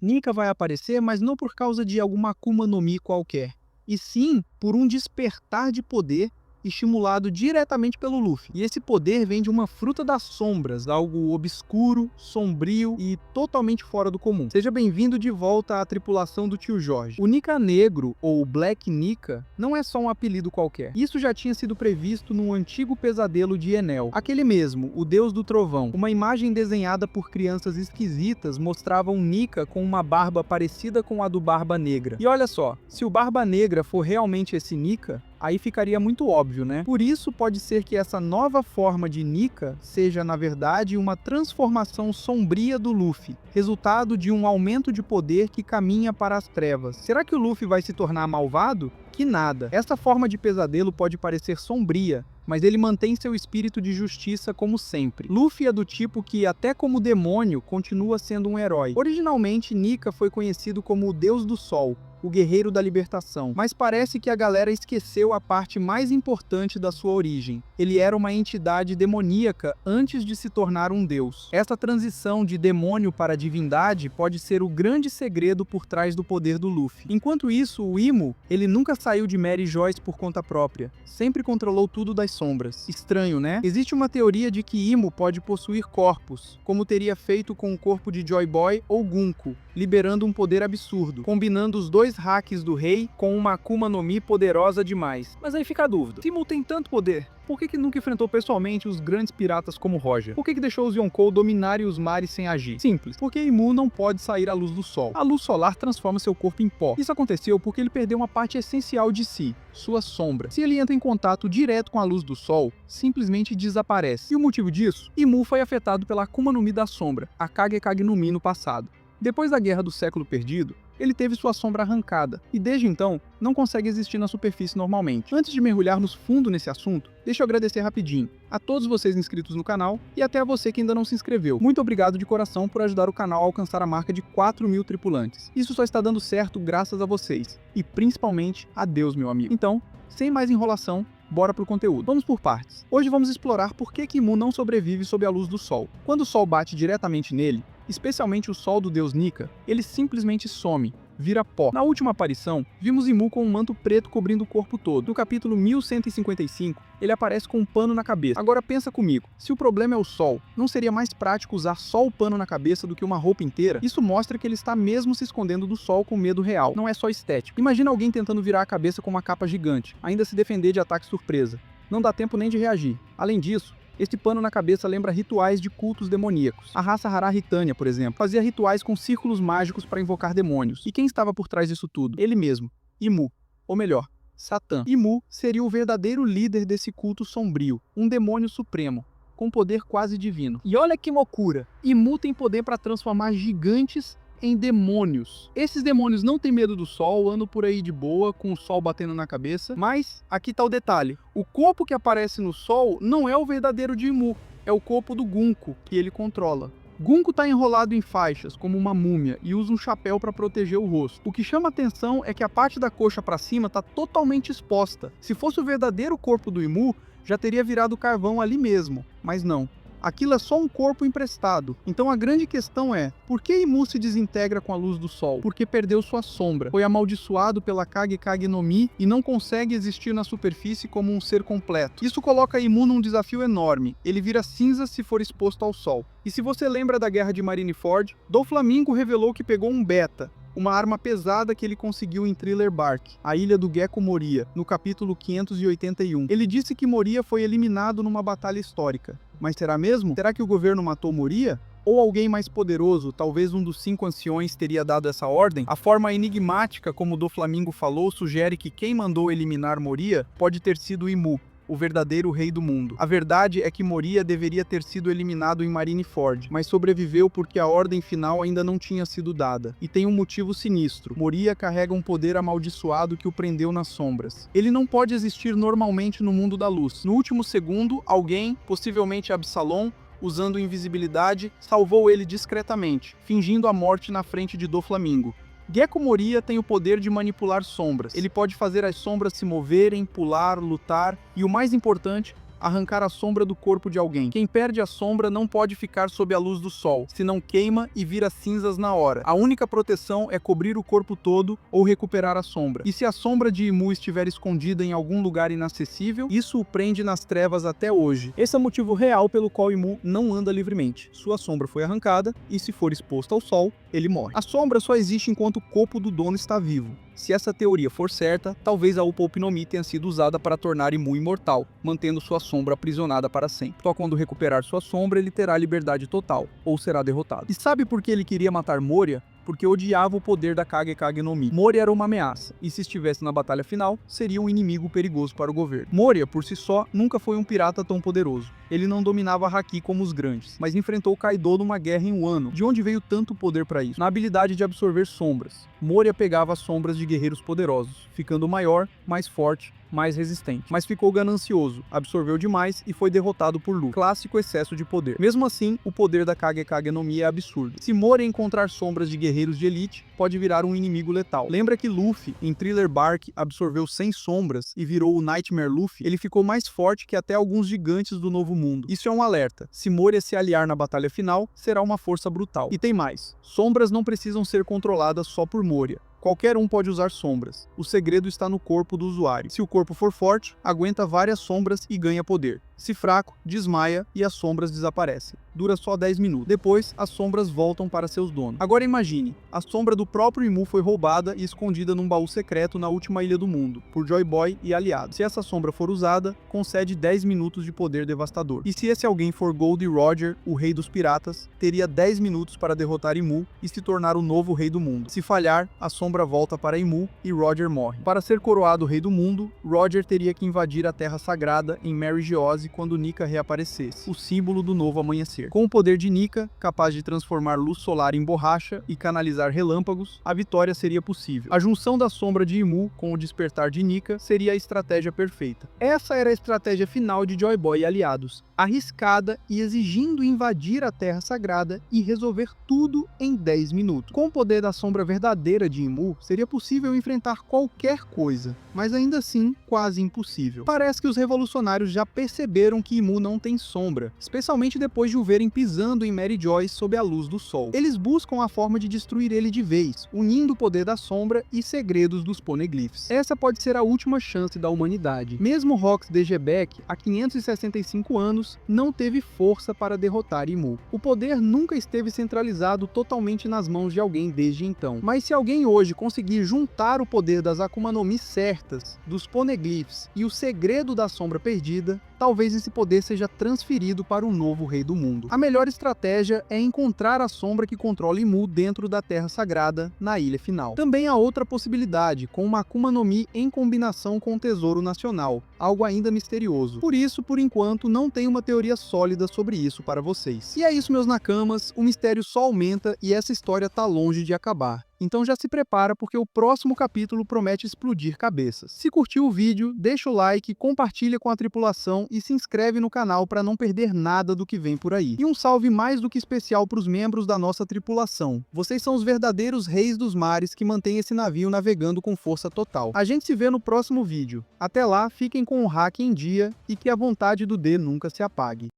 Nika vai aparecer, mas não por causa de alguma Akuma no Mi qualquer, e sim por um despertar de poder estimulado diretamente pelo Luffy. E esse poder vem de uma fruta das sombras, algo obscuro, sombrio e totalmente fora do comum. Seja bem-vindo de volta à tripulação do Tio Jorge. O Nika Negro, ou Black Nika, não é só um apelido qualquer. Isso já tinha sido previsto num antigo pesadelo de Enel. Aquele mesmo, o Deus do Trovão. Uma imagem desenhada por crianças esquisitas mostrava um Nika com uma barba parecida com a do Barba Negra. E olha só, se o Barba Negra for realmente esse Nika, aí ficaria muito óbvio, né? Por isso, pode ser que essa nova forma de Nika seja, na verdade, uma transformação sombria do Luffy, resultado de um aumento de poder que caminha para as trevas. Será que o Luffy vai se tornar malvado? Que nada. Essa forma de pesadelo pode parecer sombria, mas ele mantém seu espírito de justiça como sempre. Luffy é do tipo que, até como demônio, continua sendo um herói. Originalmente, Nika foi conhecido como o Deus do Sol, o guerreiro da libertação, mas parece que a galera esqueceu a parte mais importante da sua origem. Ele era uma entidade demoníaca antes de se tornar um deus. Essa transição de demônio para divindade pode ser o grande segredo por trás do poder do Luffy. Enquanto isso, o Imo, ele nunca saiu de Mary Joyce por conta própria, sempre controlou tudo das sombras. Estranho, né? Existe uma teoria de que Imo pode possuir corpos, como teria feito com o corpo de Joy Boy ou Gunko, liberando um poder absurdo, combinando os dois hacks do rei com uma Akuma no Mi poderosa demais. Mas aí fica a dúvida, se Imo tem tanto poder, por que nunca enfrentou pessoalmente os grandes piratas como Roger? Por que deixou os Yonkou dominarem os mares sem agir? Simples, porque Imo não pode sair à luz do sol. A luz solar transforma seu corpo em pó. Isso aconteceu porque ele perdeu uma parte essencial de si, sua sombra. Se ele entra em contato direto com a luz do sol, simplesmente desaparece. E o motivo disso? Imo foi afetado pela Akuma no Mi da sombra, a Kage Kage no Mi no passado. Depois da Guerra do Século Perdido, ele teve sua sombra arrancada, e desde então, não consegue existir na superfície normalmente. Antes de mergulharmos fundo nesse assunto, deixa eu agradecer rapidinho a todos vocês inscritos no canal e até a você que ainda não se inscreveu. Muito obrigado de coração por ajudar o canal a alcançar a marca de 4.000 tripulantes. Isso só está dando certo graças a vocês, e principalmente a Deus, meu amigo. Então, sem mais enrolação, bora pro conteúdo. Vamos por partes. Hoje vamos explorar por que Imo não sobrevive sob a luz do sol. Quando o sol bate diretamente nele, especialmente o sol do deus Nika, ele simplesmente some, vira pó. Na última aparição, vimos Imo com um manto preto cobrindo o corpo todo. No capítulo 1155, ele aparece com um pano na cabeça. Agora pensa comigo, se o problema é o sol, não seria mais prático usar só o pano na cabeça do que uma roupa inteira? Isso mostra que ele está mesmo se escondendo do sol com medo real, não é só estético. Imagina alguém tentando virar a cabeça com uma capa gigante, ainda se defender de ataque surpresa. Não dá tempo nem de reagir. Além disso, este pano na cabeça lembra rituais de cultos demoníacos. A raça Hararitânia, por exemplo, fazia rituais com círculos mágicos para invocar demônios. E quem estava por trás disso tudo? Ele mesmo, Imu. Ou melhor, Satã. Imu seria o verdadeiro líder desse culto sombrio, um demônio supremo, com poder quase divino. E olha que loucura! Imu tem poder para transformar gigantes em demônios. Esses demônios não têm medo do sol, andam por aí de boa, com o sol batendo na cabeça, mas aqui tá o detalhe. O corpo que aparece no sol não é o verdadeiro de Imu, é o corpo do Gunko, que ele controla. Gunko tá enrolado em faixas, como uma múmia, e usa um chapéu para proteger o rosto. O que chama atenção é que a parte da coxa para cima tá totalmente exposta. Se fosse o verdadeiro corpo do Imu, já teria virado carvão ali mesmo, mas não. Aquilo é só um corpo emprestado. Então a grande questão é, por que Imu se desintegra com a luz do sol? Porque perdeu sua sombra, foi amaldiçoado pela Kage Kage no Mi e não consegue existir na superfície como um ser completo. Isso coloca Imu num desafio enorme, ele vira cinza se for exposto ao sol. E se você lembra da guerra de Marineford, Doflamingo revelou que pegou um beta, uma arma pesada que ele conseguiu em Thriller Bark, a ilha do Gecko Moria, no capítulo 581. Ele disse que Moria foi eliminado numa batalha histórica. Mas será mesmo? Será que o governo matou Moria? Ou alguém mais poderoso, talvez um dos 5 anciões, teria dado essa ordem? A forma enigmática como Doflamingo falou sugere que quem mandou eliminar Moria pode ter sido Imu, o verdadeiro rei do mundo. A verdade é que Moria deveria ter sido eliminado em Marineford, mas sobreviveu porque a ordem final ainda não tinha sido dada. E tem um motivo sinistro. Moria carrega um poder amaldiçoado que o prendeu nas sombras. Ele não pode existir normalmente no mundo da luz. No último segundo, alguém, possivelmente Absalom, usando invisibilidade, salvou ele discretamente, fingindo a morte na frente de Doflamingo. Gecko Moria tem o poder de manipular sombras. Ele pode fazer as sombras se moverem, pular, lutar e, o mais importante, arrancar a sombra do corpo de alguém. Quem perde a sombra não pode ficar sob a luz do sol, senão queima e vira cinzas na hora. A única proteção é cobrir o corpo todo ou recuperar a sombra. E se a sombra de Imu estiver escondida em algum lugar inacessível, isso o prende nas trevas até hoje. Esse é o motivo real pelo qual Imu não anda livremente. Sua sombra foi arrancada e, se for exposto ao sol, ele morre. A sombra só existe enquanto o corpo do dono está vivo. Se essa teoria for certa, talvez a Upoup no Mi tenha sido usada para tornar Imu imortal, mantendo sua sombra aprisionada para sempre. Só quando recuperar sua sombra ele terá liberdade total, ou será derrotado. E sabe por que ele queria matar Moria? Porque odiava o poder da Kage Kage no Mi. Moria era uma ameaça, e se estivesse na batalha final, seria um inimigo perigoso para o governo. Moria, por si só, nunca foi um pirata tão poderoso. Ele não dominava Haki como os grandes, mas enfrentou Kaido numa guerra em Wano. De onde veio tanto poder para isso? Na habilidade de absorver sombras. Moria pegava as sombras de guerreiros poderosos, ficando maior, mais forte, mais resistente. Mas ficou ganancioso, absorveu demais e foi derrotado por Luffy. Clássico excesso de poder. Mesmo assim, o poder da Kage Kage no Mi é absurdo. Se Moria encontrar sombras de guerreiros de elite, pode virar um inimigo letal. Lembra que Luffy, em Thriller Bark, absorveu 100 sombras e virou o Nightmare Luffy? Ele ficou mais forte que até alguns gigantes do Novo Mundo. Isso é um alerta. Se Moria se aliar na batalha final, será uma força brutal. E tem mais. Sombras não precisam ser controladas só por Moria. Qualquer um pode usar sombras. O segredo está no corpo do usuário. Se o corpo for forte, aguenta várias sombras e ganha poder. Se fraco, desmaia e as sombras desaparecem. Dura só 10 minutos. Depois, as sombras voltam para seus donos. Agora imagine, a sombra do próprio Imu foi roubada e escondida num baú secreto na última ilha do mundo, por Joy Boy e aliados. Se essa sombra for usada, concede 10 minutos de poder devastador. E se esse alguém for Goldie Roger, o rei dos piratas, teria 10 minutos para derrotar Imu e se tornar o novo rei do mundo. Se falhar, a sombra volta para Imu e Roger morre. Para ser coroado rei do mundo, Roger teria que invadir a Terra Sagrada em Mary Geoise quando Nika reaparecesse, o símbolo do novo amanhecer. Com o poder de Nika, capaz de transformar luz solar em borracha e canalizar relâmpagos, a vitória seria possível. A junção da sombra de Imu com o despertar de Nika seria a estratégia perfeita. Essa era a estratégia final de Joy Boy e aliados, arriscada e exigindo invadir a Terra Sagrada e resolver tudo em 10 minutos. Com o poder da sombra verdadeira de Imu, seria possível enfrentar qualquer coisa, mas ainda assim, quase impossível. Parece que os revolucionários já perceberam que Imu não tem sombra, especialmente depois de o verem pisando em Mary Joy sob a luz do sol. Eles buscam a forma de destruir ele de vez, unindo o poder da sombra e segredos dos Poneglyphs. Essa pode ser a última chance da humanidade. Mesmo Rox Degebec, há 565 anos, não teve força para derrotar Imu. O poder nunca esteve centralizado totalmente nas mãos de alguém desde então. Mas se alguém hoje conseguir juntar o poder das Akuma no Mi certas, dos Poneglyphs e o segredo da sombra perdida, talvez esse poder seja transferido para o novo rei do mundo. A melhor estratégia é encontrar a sombra que controla Imu dentro da Terra Sagrada, na ilha final. Também há outra possibilidade, com uma Akuma no Mi em combinação com o Tesouro Nacional, algo ainda misterioso. Por isso, por enquanto, não tem uma teoria sólida sobre isso para vocês. E é isso, meus Nakamas, o mistério só aumenta e essa história tá longe de acabar. Então já se prepara porque o próximo capítulo promete explodir cabeças. Se curtiu o vídeo, deixa o like, compartilha com a tripulação e se inscreve no canal para não perder nada do que vem por aí. E um salve mais do que especial para os membros da nossa tripulação. Vocês são os verdadeiros reis dos mares que mantêm esse navio navegando com força total. A gente se vê no próximo vídeo. Até lá, fiquem com o hack em dia e que a vontade do D nunca se apague.